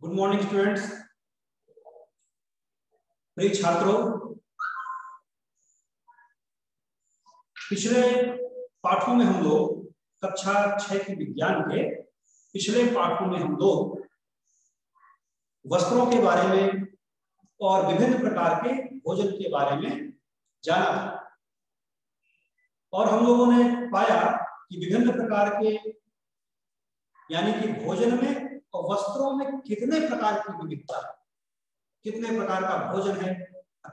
Good morning students. प्रिय छात्रों, पिछले पाठों में हम लोग कक्षा 6 के विज्ञान के पिछले पाठों में हम लोग वस्त्रों के बारे में और विभिन्न प्रकार के भोजन के बारे में जाना था और हम लोगों ने पाया कि विभिन्न प्रकार के यानी कि भोजन में और वस्त्रों में कितने प्रकार की विविधता है, कितने प्रकार का भोजन है,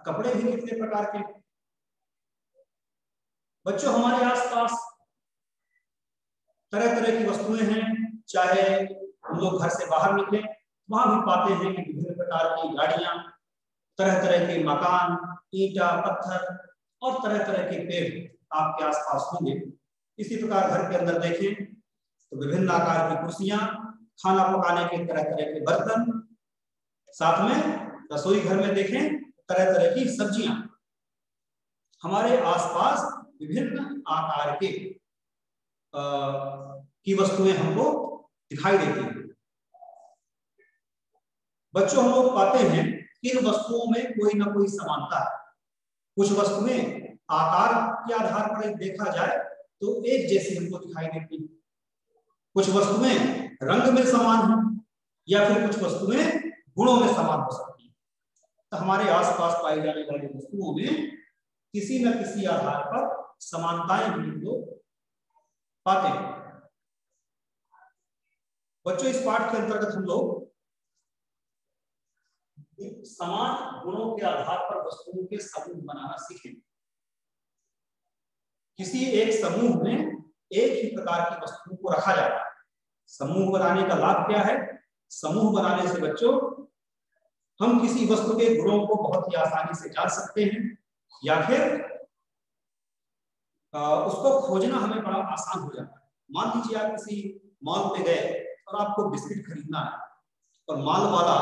कपड़े भी कितने प्रकार के। बच्चों, हमारे आसपास तरह तरह की वस्तुएं हैं, चाहे हम लोग घर से बाहर निकले वहां भी पाते हैं कि विभिन्न प्रकार की गाड़ियां, तरह तरह के मकान, ईंटा पत्थर और तरह तरह के पेड़ आपके आसपास होंगे। इसी प्रकार घर के अंदर देखें तो विभिन्न आकार की कुर्सियां, खाना पकाने के तरह तरह के बर्तन, साथ में रसोई घर में देखें तरह तरह की सब्जियां। हमारे आसपास विभिन्न आकार के की वस्तुएं हमको दिखाई देती हैं। बच्चों, हम लोग पाते हैं कि इन वस्तुओं में कोई ना कोई समानता है। कुछ वस्तुएं आकार के आधार पर देखा जाए तो एक जैसी हमको दिखाई देती है, कुछ वस्तुएं रंग में समान हैं या फिर कुछ वस्तुएं गुणों में समान हो सकती हैं। तो हमारे आसपास पाई जाने वाली वस्तुओं में किसी न किसी आधार पर समानताएं भी हम लोग पाते हैं। बच्चों, इस पाठ के अंतर्गत हम लोग समान गुणों के आधार पर वस्तुओं के समूह बनाना सीखेंगे। किसी एक समूह में एक ही प्रकार की वस्तुओं को रखा जाता है। समूह बनाने का लाभ क्या है? समूह बनाने से बच्चों हम किसी वस्तु के गुणों को बहुत ही आसानी से जान सकते हैं या फिर उसको खोजना हमें बड़ा आसान हो जाता है। मान लीजिए आप किसी मॉल पे गए और आपको बिस्किट खरीदना है और मॉल वाला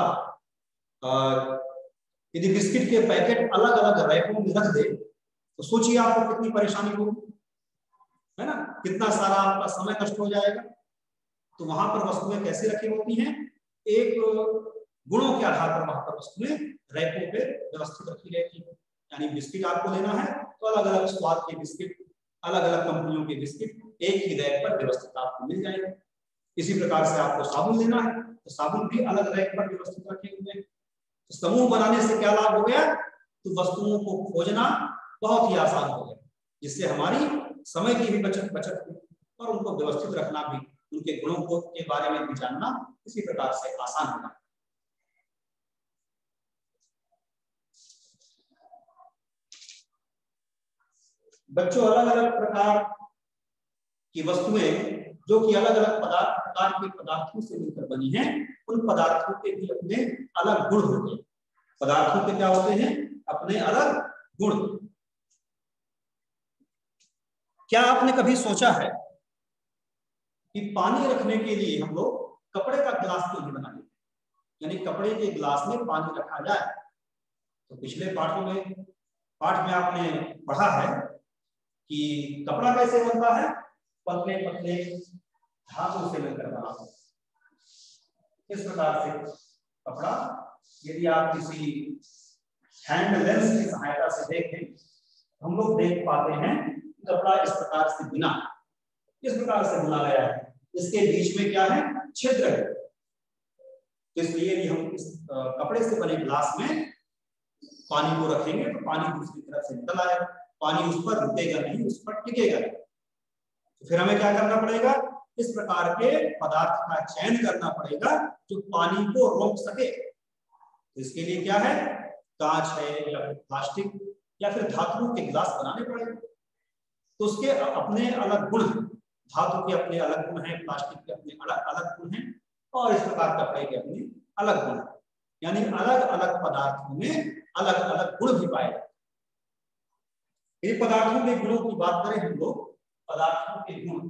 यदि बिस्किट के पैकेट अलग अलग रैकों में रख दे तो सोचिए आपको कितनी परेशानी होगी, है ना? कितना सारा आपका समय नष्ट हो जाएगा। तो वहां पर वस्तुएं कैसे रखी होती हैं? एक गुणों के आधार पर वहां पर वस्तुएं रैकों पे व्यवस्थित रखी रहती है। यानी बिस्किट आपको लेना है तो अलग अलग स्वाद के बिस्किट, अलग अलग कंपनियों के बिस्किट एक ही रैक पर व्यवस्थित आपको मिल जाएंगे। इसी प्रकार से आपको साबुन लेना है तो साबुन भी अलग रैक पर व्यवस्थित रखे हुए हैं। तो समूह बनाने से क्या लाभ हो गया? तो वस्तुओं को खोजना बहुत ही आसान हो गया, जिससे हमारी समय की भी बचत हुई और उनको व्यवस्थित रखना भी, उनके गुणों को के बारे में भी जानना इसी प्रकार से आसान होगा। बच्चों, अलग अलग प्रकार की वस्तुएं जो कि अलग अलग प्रकार के पदार्थों से मिलकर बनी हैं, उन पदार्थों के भी अपने अलग गुण होते हैं। पदार्थों के क्या होते हैं? अपने अलग गुण। क्या आपने कभी सोचा है कि पानी रखने के लिए हम लोग कपड़े का गिलास क्यों नहीं बनाते? यानी कपड़े के गिलास में पानी रखा जाए। तो पिछले पाठ में आपने पढ़ा है कि कपड़ा कैसे बनता है? पतले पतले धातु से मिलकर बना होता है। इस प्रकार से कपड़ा, यदि आप किसी हैंड लेंस की सहायता से देखें हम लोग देख पाते हैं कपड़ा इस प्रकार से बुना गया है। इसके बीच में क्या है? छिद्र है। इसलिए यदि हम इस कपड़े से बने गिलास में पानी को रखेंगे तो पानी दूसरी तरफ से निकल आएगा। पानी उस पर रुकेगा नहीं, उस पर टिकेगा। तो फिर हमें क्या करना पड़ेगा? इस प्रकार के पदार्थ का चयन करना पड़ेगा जो पानी को रोक सके। तो इसके लिए क्या है? कांच है या फिर प्लास्टिक या फिर धातुओं के गिलास बनाने पड़ेंगे। तो उसके अपने अलग गुण हैं। धातु के अपने अलग गुण हैं, प्लास्टिक के अपने अलग गुण हैं और इस प्रकार कपड़े के अपने अलग गुण हैं। यानी अलग अलग पदार्थों में अलग अलग गुण भी पाए जाते हैं। इन पदार्थों के गुणों की बात करें हम लोग, पदार्थों के गुण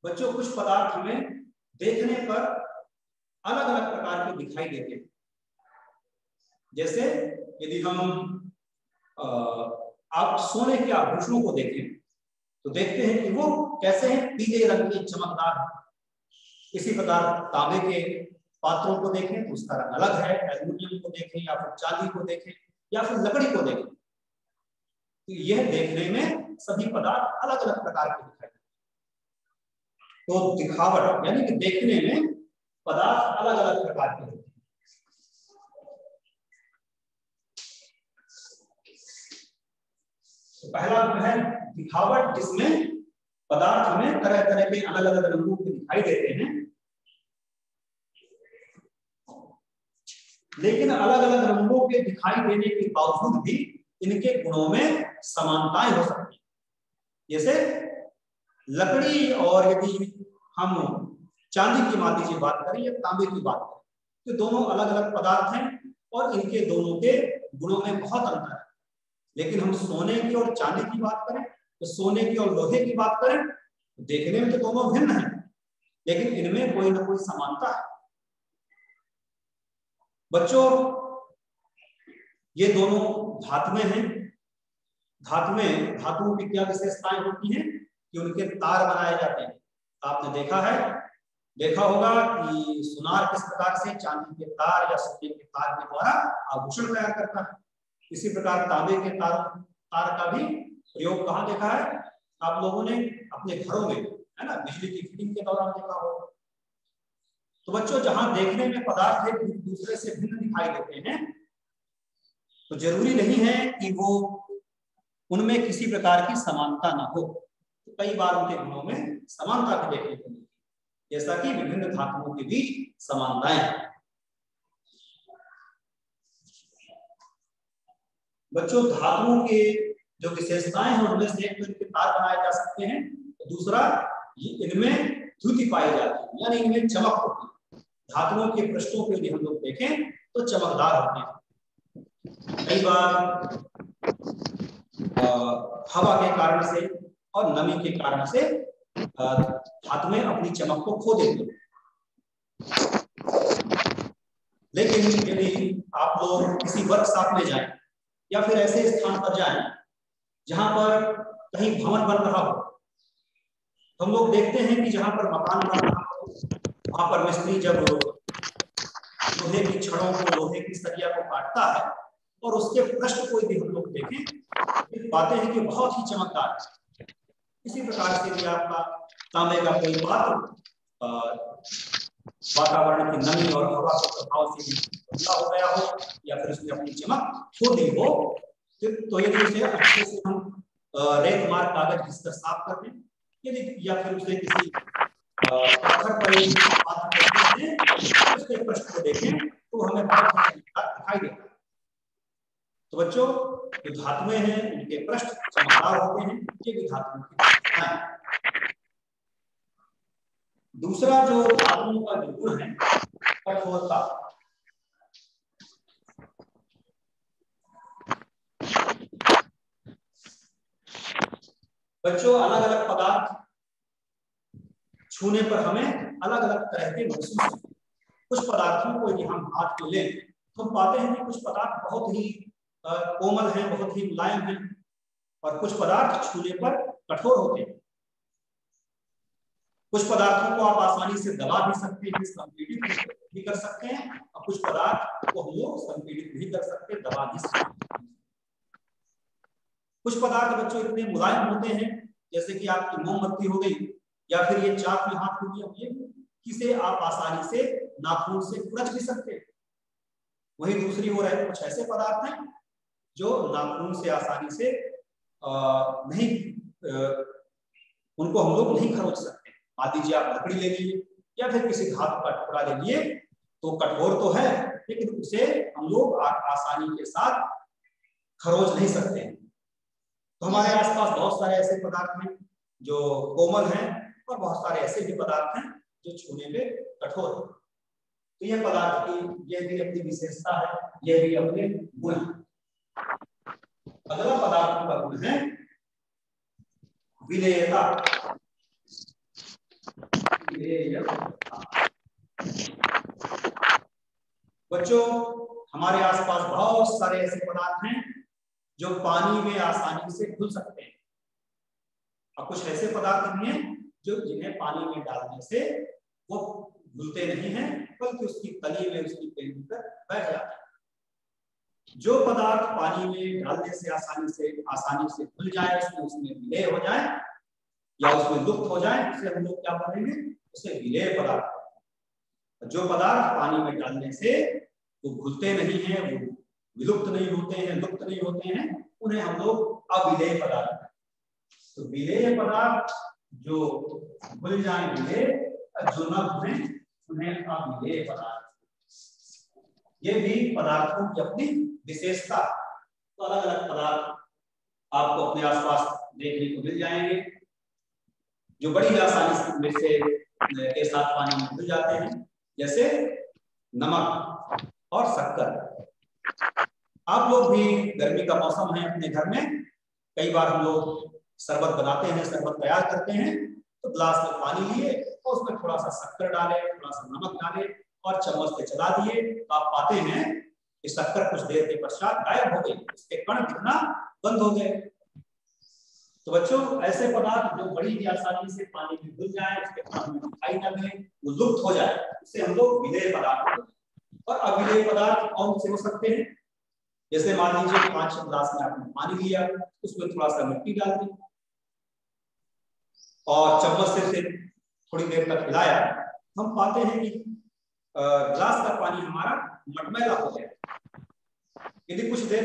बच्चों, कुछ पदार्थ हमें देखने पर अलग अलग प्रकार के दिखाई देते हैं। जैसे यदि हम आप सोने के आभूषणों को देखें तो देखते हैं कि वो कैसे हैं, पीले रंग के चमकदार। इसी प्रकार तांबे के पात्रों को देखें तो उसका रंग अलग है, एल्युमिनियम को देखें या फिर चांदी को देखें या फिर लकड़ी को देखें, तो यह देखने में सभी पदार्थ अलग अलग प्रकार के दिखाई देते हैं। तो दिखावट यानी कि देखने में पदार्थ अलग अलग प्रकार के होते हैं। तो पहला है दिखावट, जिसमें पदार्थ हमें तरह तरह के अलग अलग रंगों के दिखाई देते हैं, लेकिन अलग अलग रंगों के दिखाई देने के बावजूद भी इनके गुणों में समानताएं हो सकती हैं। जैसे लकड़ी और यदि हम चांदी की मान लीजिए बात करें या तांबे की बात करें तो दोनों अलग अलग पदार्थ हैं और इनके दोनों के गुणों में बहुत अंतर है। लेकिन हम सोने की और चांदी की बात करें तो सोने की और लोहे की बात करें तो देखने में तो दोनों भिन्न हैं, लेकिन इनमें कोई ना कोई समानता है। बच्चों, ये दोनों धातुएं हैं। धातुओं की क्या विशेषताएं होती हैं कि उनके तार बनाए जाते हैं। आपने देखा होगा कि सुनार किस प्रकार से चांदी के तार या सोने के तार के द्वारा आभूषण तैयार करता है। इसी प्रकार तांबे के तार का भी प्रयोग कहाँ देखा है आप लोगों ने? अपने घरों में, है ना, बिजली की फिटिंग के दौरान देखा होगा। तो बच्चों, जहां देखने में पदार्थ एक दूसरे से भिन्न दिखाई देते हैं तो जरूरी नहीं है कि वो उनमें किसी प्रकार की समानता ना हो। तो कई बार उनके गुणों में समानता भी देखने को मिलती है, जैसा कि विभिन्न धातुओं के बीच समानताएं हैं। बच्चों, धातुओं के जो विशेषताएं हैं उनमें से एक तो इनके तार बनाए जा सकते हैं, तो दूसरा इनमें द्युति पाई जाती है, यानी इनमें चमक होती है। धातुओं के पृष्ठों को यदि हम लोग देखें तो चमकदार होते हैं। कई बार हवा के कारण से और नमी के कारण से धातुएं अपनी चमक को खो देती हैं। लेकिन यदि आप लोग किसी वर्कशॉप में जाएं या फिर ऐसे स्थान पर जाएं जहां पर कहीं भवन बन रहा हो, तो हम लोग देखते हैं कि जहां पर मकान बन रहा हो वहां पर मिस्त्री जब लोहे की छड़ों को, लोहे की सरिया को काटता है और उसके पृष्ठ को यदि हम लोग देखें तो पाते हैं कि बहुत ही चमकदार है। इसी प्रकार से यदि आपका तांबे का कोई पात्र वातावरण की नमी और हवा के प्रभाव से ठंडा हो गया हो या फिर उसने अपनी चमक खो दी हो, तो यदि उसे अच्छे से हम रेत मार कागज घिसकर साफ कर दें, यदि या फिर उसे किसी पत्थर पर उसके पृष्ठ को देखें तो हमें बहुत दिखाई देता है। तो बच्चों, जो धातुएं हैं उनके पृष्ठ चमकदार होते हैं, ये भी धातुओं की विशेषता है। दूसरा जो धातुओं का जो गुण है कठोरता। बच्चों, अलग अलग पदार्थ छूने पर हमें अलग अलग तरह के महसूस होते हैं। कुछ पदार्थों को यदि हम हाथ में लें तो हम पाते हैं कि कुछ पदार्थ बहुत ही कोमल हैं, बहुत ही मुलायम हैं, और कुछ पदार्थ छूने पर कठोर होते हैं। कुछ पदार्थों को आप आसानी से दबा भी सकते हैं, संपीड़ित भी कर सकते हैं, और कुछ पदार्थ को हम लोग संपीड़ित भी कर सकते हैं, दबा भी सकते हैं। कुछ पदार्थ बच्चों इतने मुलायम होते हैं, जैसे कि आपकी मोमबत्ती हो गई या फिर ये चाक में हाथ हो गया, किसे आप आसानी से नाखून से कुरच भी सकते हैं। वही दूसरी ओर है, कुछ ऐसे पदार्थ हैं जो नाखून से आसानी से नहीं उनको हम लोग नहीं खरोच सकते। मान लीजिए आप लकड़ी ले लीजिए या फिर किसी धातु का टुकड़ा ले लिए, तो कठोर तो है लेकिन उसे हम लोग आसानी के साथ खरोच नहीं सकते हैं। तो हमारे आसपास बहुत सारे ऐसे पदार्थ हैं जो कोमल हैं और बहुत सारे ऐसे भी पदार्थ हैं जो छूने पे कठोर है। तो यह पदार्थ की यह भी अपनी विशेषता है, यह भी अपने गुण है। अगला पदार्थ का गुण है विलेयता। बच्चों, हमारे आसपास बहुत सारे ऐसे पदार्थ हैं जो पानी में आसानी से घुल सकते हैं, और कुछ ऐसे पदार्थ भी हैं जो जिन्हें पानी में डालने से वो घुलते नहीं हैं, बल्कि उसकी तली में, उसकी पेंदी पर बैठ जाते हैं। जो पदार्थ पानी में डालने से आसानी से घुल जाए, उसमें विलेय हो जाए या उसमें लुप्त हो जाए, उसे हम लोग क्या बोलेंगे, उसे विलेय पदार्थ। जो पदार्थ पानी में डालने से वो घुलते नहीं हैं, वो विलुप्त नहीं होते हैं, लुप्त नहीं होते हैं, उन्हें हम लोग अविलेय पदार्थ। तो विलेय पदार्थ जो घुल जाए विलेय, जो न घुले उन्हें अविलेय पदार्थ। ये भी पदार्थों की अपनी विशेषता। तो अलग अलग पदार्थ आपको अपने आसपास देखने को मिल जाएंगे जो बड़ी आसानी से के साथ पानी में घुल जाते हैं, जैसे नमक और शक्कर। आप लोग भी, गर्मी का मौसम है, अपने घर में कई बार हम लोग शरबत बनाते हैं, शरबत तैयार करते हैं, तो ग्लास में पानी लिए और उसमें थोड़ा सा शक्कर डाले, थोड़ा सा नमक डाले और चम्मच से चला दिए, तो आप पाते हैं कि शक्कर कुछ देर के पश्चात गायब हो गई, उसके कण दिखना बंद हो गए। तो बच्चों, ऐसे पदार्थ जो बड़ी ही आसानी से पानी में घुल जाए, उसके कण में दिखाई न दे, वो लुप्त हो जाए, उसे हम लोग विलेय पदार्थ बोलते हैं। और अविलेय पदार्थ कौन से हो सकते हैं? जैसे मान लीजिए 5 गिलास में आपने पानी लिया, उसमें थोड़ा सा मिट्टी डाल दी और चम्मच से थोड़ी देर तक हिलाया, हम पाते हैं कि ग्लास का पानी हमारा मटमैला हो गया। यदि कुछ देर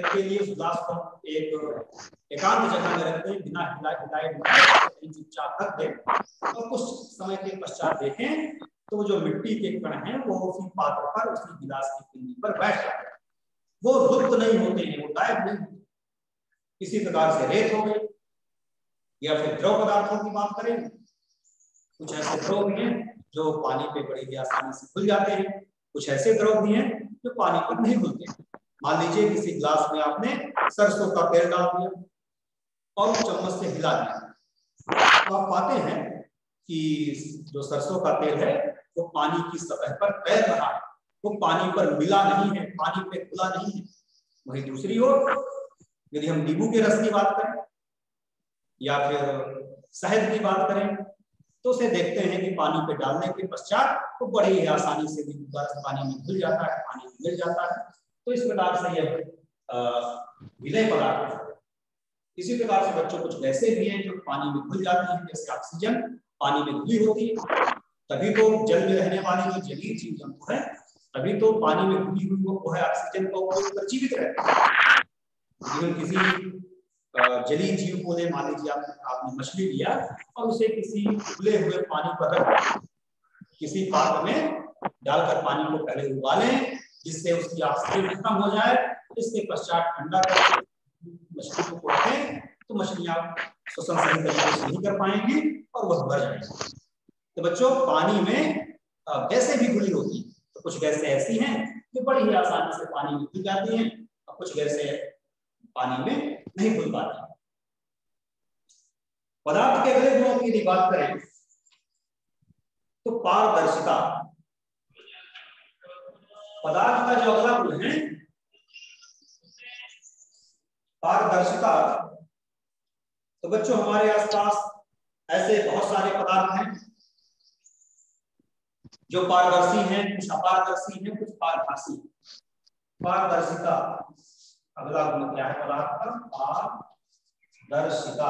के लिए उस ग्लास को एक एकांत जगह में रख दें, बिना हिलाए चुपचाप रख दें और कुछ समय के पश्चात देखें, तो जो मिट्टी के कण हैं वो उसी पात्र पर, उसी गिलास की पिंडी पर बैठ जाते हैं। वो लुप्त नहीं होते हैं, वो गायब नहीं होते। इसी प्रकार से रेत हो गई, या फिर द्रव पदार्थों की बात करें, कुछ ऐसे द्रव भी हैं जो पानी पे बड़ी ही आसानी से घुल जाते हैं, कुछ ऐसे द्रव भी हैं जो पानी पर नहीं घुलते। मान लीजिए किसी ग्लास में आपने सरसों का तेल डाल दिया और चम्मच से हिला दिया, तो आप पाते हैं कि जो सरसों का तेल है वो पानी की सतह पर तैर रहा है, वो पानी पर मिला नहीं है, पानी पे घुला नहीं है। वहीं दूसरी ओर यदि हम नींबू के रस की बात करें या फिर शहद की बात करें, तो उसे देखते हैं कि पानी पे डालने के पश्चात वो बड़ी ही आसानी से पानी में घुल जाता है, पानी में मिल जाता है। तो इस प्रकार से यह विलेय पदार्थ है। इसी प्रकार से बच्चों कुछ ऐसे भी हैं जो पानी में घुल जाती हैं, जैसे ऑक्सीजन पानी में घुली होती है, तभी तो जल में रहने वाली जो जलीय जीव जंतु है, तभी तो पानी में घुली हुई वो है ऑक्सीजन का उपयोग कर जीवित रहते हैं। किसी जलीय जीव को ले, मान लीजिए आपने मछली लिया और उसे किसी खुले हुए पानी पर रख, किसी पात्र में डालकर पानी को पहले उबालें जिससे उसकी ऑक्सीजन खत्म हो जाए, इसके पश्चात ठंडा करके मछली को रखें, तो मछलियां श्वसन सही तरीके से नहीं कर पाएंगी और वह मर जाएंगी। तो बच्चों, पानी में गैसें भी घुली होती हैं, तो कुछ गैसें ऐसी हैं जो बड़ी ही आसानी से पानी में घुल जाती हैं और कुछ गैसें पानी में नहीं घुल पाती। पदार्थ के अगले गुणों की यदि बात करें तो पारदर्शिता, पदार्थ का जो अगला गुण है पारदर्शिता। तो बच्चों, हमारे आसपास ऐसे बहुत सारे पदार्थ हैं जो पारदर्शी हैं, कुछ अपारदर्शी हैं, कुछ पारभासी हैं। पारदर्शिता अगला गुण क्या है पदार्थ का? पारदर्शिता।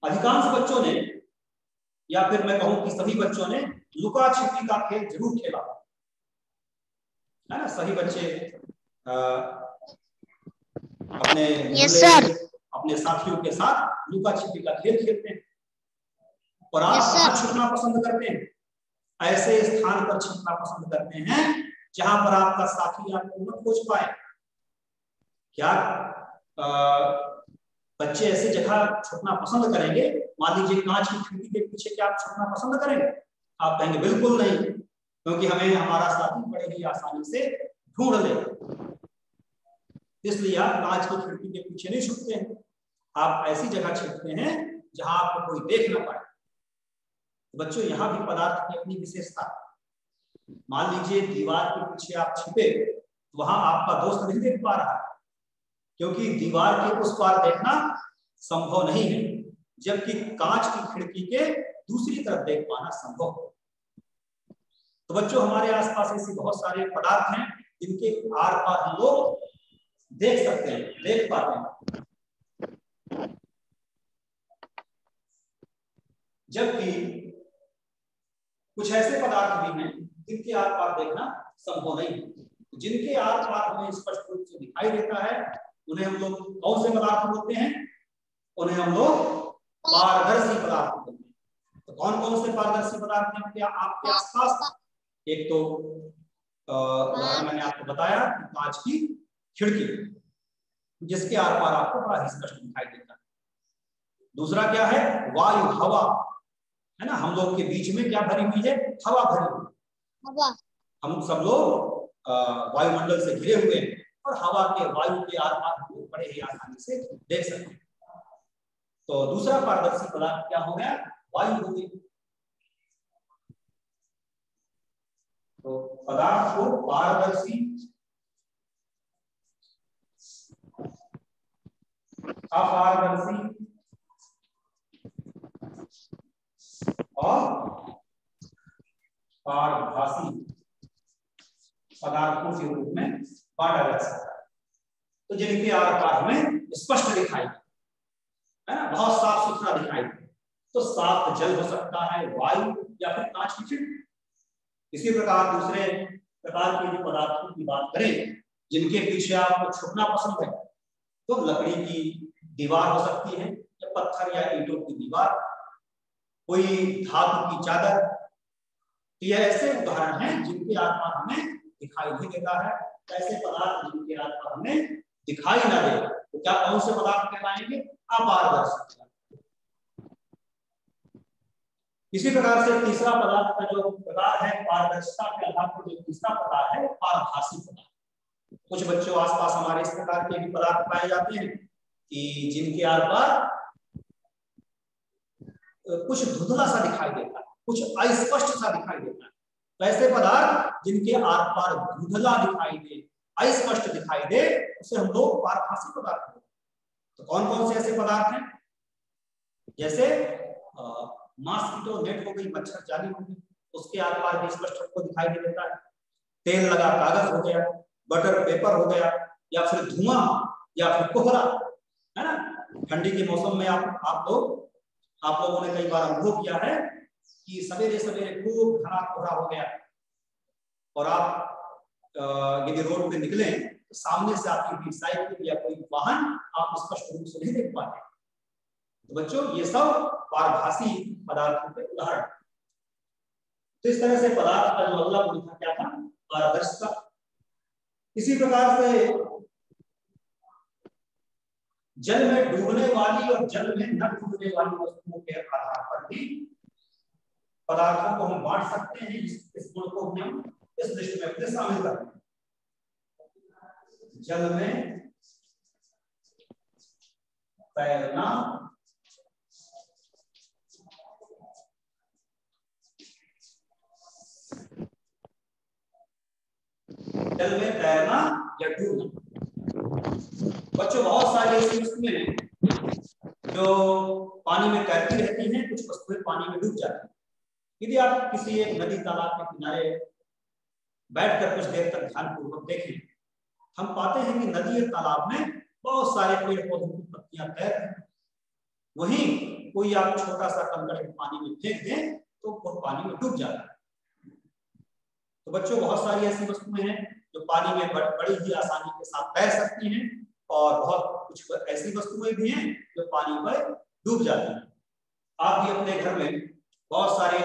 अधिकांश बच्चों ने, या फिर मैं कहूं कि सभी बच्चों ने लुका छिपी का खेल जरूर खेला है ना। सभी बच्चे अपने साथियों के साथ लुका छिपी का खेल खेलते हैं। और आप कहां छुपना पसंद करते हैं? ऐसे स्थान पर छुपना पसंद करते हैं जहां पर आपका साथी आपको न खोज पाए। क्या बच्चे ऐसी जगह छुपना पसंद करेंगे? मान लीजिए कांच की खिड़की के पीछे क्या आप छुपना पसंद करेंगे? आप कहेंगे बिल्कुल नहीं, क्योंकि हमें हमारा साथी बड़े ही आसानी से ढूंढ ले, इसलिए आप कांच की खिड़की के पीछे नहीं छुपते हैं। आप ऐसी जगह छिपते हैं जहां आपको कोई देख ना पाए। तो बच्चों यहाँ भी पदार्थ की अपनी विशेषता। मान लीजिए दीवार के पीछे आप छिपे, तो वहां आपका दोस्त नहीं देख पा रहा है, क्योंकि दीवार के उस पार देखना संभव नहीं है, जबकि कांच की खिड़की के दूसरी तरफ देख पाना संभव है। तो बच्चों हमारे आसपास ऐसे बहुत सारे पदार्थ हैं जिनके आर पार हम लोग देख सकते हैं, देख पाते हैं, जबकि कुछ ऐसे पदार्थ भी हैं जिनके आर पार देखना संभव नहीं है। जिनके आर पार हमें स्पष्ट रूप से दिखाई देता है उन्हें हम लोग कौन से पदार्थ बोलते हैं? उन्हें हम लोग पारदर्शी पदार्थ बोलते हैं। तो कौन कौन से पारदर्शी पदार्थ हैं आपके आसपास? एक तो उदाहरण मैंने आपको बताया कांच की खिड़की, जिसके आर पार आपको बड़ा स्पष्ट दिखाई देता है। दूसरा क्या है? वायु, हवा, है ना। हम लोग के बीच में क्या भरी हुई है? हवा भरी हुई है। हम सब लोग वायुमंडल से घिरे हुए हैं और हवा के, वायु के आर पार हम लोग बड़े ही आसानी से देख सकते हैं। तो दूसरा पारदर्शी पदार्थ क्या हो गया? वायु हो गई। तो पदार्थ को पारदर्शी, अपारदर्शी और पारभासी पदार्थों के रूप में बांटा जा सकता है। तो जिनके आर पार हमें स्पष्ट दिखाई है ना, बहुत साफ सुथरा दिखाई दे। तो साफ जल हो सकता है, वायु या फिर कांच की खिड़की। इसी प्रकार दूसरे प्रकार के जो पदार्थों की बात करें जिनके पीछे आपको छुपना पसंद है, तो लकड़ी की दीवार हो सकती है, या पत्थर या ईंटों की दीवार, कोई धातु की चादर। ये ऐसे उदाहरण हैं जिनके आर पार हमें दिखाई नहीं देता है। ऐसे पदार्थ जिनके आर पार हमें दिखाई ना दे तो क्या, कौन से पदार्थ कहलाएंगे? अपारदर्शी। इसी प्रकार से तीसरा पदार्थ का जो प्रकार है, पारदर्शिता के आधार पर जो तीसरा प्रकार है, पारभासी पदार्थ। कुछ बच्चों आसपास हमारे इस प्रकार के भी पदार्थ पाए जाते हैं कि जिनके आर पार कुछ धुंधला सा दिखाई देता है, कुछ अस्पष्ट सा दिखाई देता है। तो ऐसे पदार्थ जिनके आर पार धुंधला दिखाई दे, अस्पष्ट दिखाई दे, उसे हम लोग पारभासी पदार्थ बोलते हैं। तो कौन कौन से ऐसे पदार्थ हैं? जैसे मॉस्किटो नेट हो गई, मच्छर जाली हो गई, उसके आर पार भी स्पष्ट आपको दिखाई दे देता है। तेल लगा कागज हो गया, बटर पेपर हो गया, या फिर धुआं, या फिर कोहरा, है ना। ठंडी के मौसम में आप लोगों ने कई बार अनुभव किया है कि सवेरे सवेरे खूब घना कोहरा हो गया और आप यदि रोड पे निकले तो सामने से आपकी साइकिल या कोई वाहन आप स्पष्ट रूप से नहीं देख पाते। तो बच्चों ये सब पारभासी पदार्थों के उदाहरण। तो इस तरह से पदार्थ का जो अगला गुण था क्या था? पारदर्शिता। इसी प्रकार से जल में डूबने वाली और जल में न डूबने वाली वस्तुओं के आधार पर भी पदार्थों को हम बांट सकते हैं। इस गुण को हम इस लिस्ट में अपने शामिल करते हैं। जल में तैरना, जल में तैरना या डूबना। बच्चों बहुत सारी ऐसी वस्तुएं हैं जो पानी में तैरती रहती हैं, कुछ वस्तुएं पानी में डूब जाती हैं। यदि आप किसी एक नदी तालाब के किनारे बैठकर कुछ देर तक ध्यानपूर्वक देखें, हम पाते हैं कि नदी या तालाब में बहुत सारे पेड़ पौधों की पत्तियां तैर रही हैं। वहीं कोई आप छोटा सा कंकड़ पानी में फेंक दें तो वो पानी में डूब जाता है। तो बच्चों बहुत सारी ऐसी वस्तुएं हैं जो पानी में बड़ी ही आसानी के साथ तैर सकती हैं, और बहुत कुछ ऐसी वस्तुएं भी हैं जो पानी पर डूब जाती हैं। आप भी अपने घर में बहुत सारे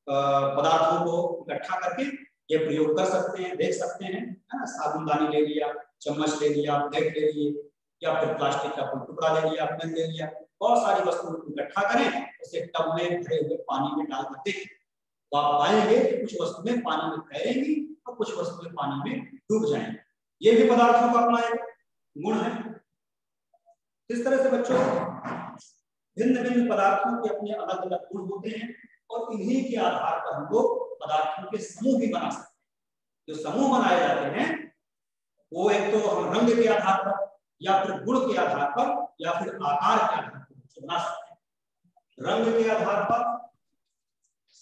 पदार्थों को इकट्ठा करके ये प्रयोग कर सकते हैं, देख सकते हैं, है ना। साबुनदानी ले लिया, चम्मच ले लिया, प्लेट ले लिए, या फिर प्लास्टिक का कोई टुकड़ा ले लिया, पेन ले लिया, बहुत सारी वस्तुओं को इकट्ठा करें, उसे टब में भरे हुए पानी में डालकर देखें तो आप पाएंगे कि कुछ वस्तुएं पानी में तैरेंगी और कुछ वस्तुएं पानी में डूब जाएंगी। ये भी पदार्थों का अपना एक गुण है। इस तरह से बच्चों भिन्न भिन्न पदार्थों के अपने अलग अलग गुण होते हैं और इन्हीं के आधार पर हम लोग पदार्थों के समूह भी बना सकते हैं। जो समूह बनाए जाते हैं वो एक तो हम रंग के आधार पर या फिर गुण के आधार पर या फिर आकार के आधार पर बना सकते हैं। रंग के आधार पर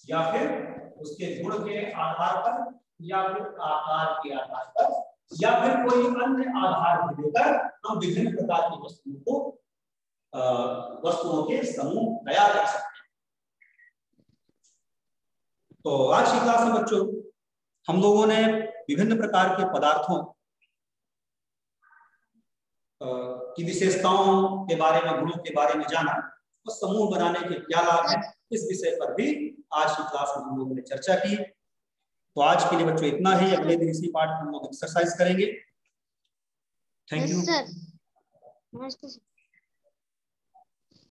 या फिर उसके गुण के आधार पर या फिर आकार के आधार पर या फिर कोई अन्य आधार को लेकर हम विभिन्न प्रकार की वस्तुओं के समूह तैयार कर सकते हैं। तो आज की क्लास में बच्चों हम लोगों ने विभिन्न प्रकार के पदार्थों की विशेषताओं के बारे में, गुणों के बारे में जाना और समूह बनाने के क्या लाभ है, इस विषय पर भी आज की क्लास में हम लोगों ने चर्चा की। तो आज के लिए बच्चों इतना ही। अगले दिन इसी पाठ में हम लोग एक्सरसाइज करेंगे। Thank you.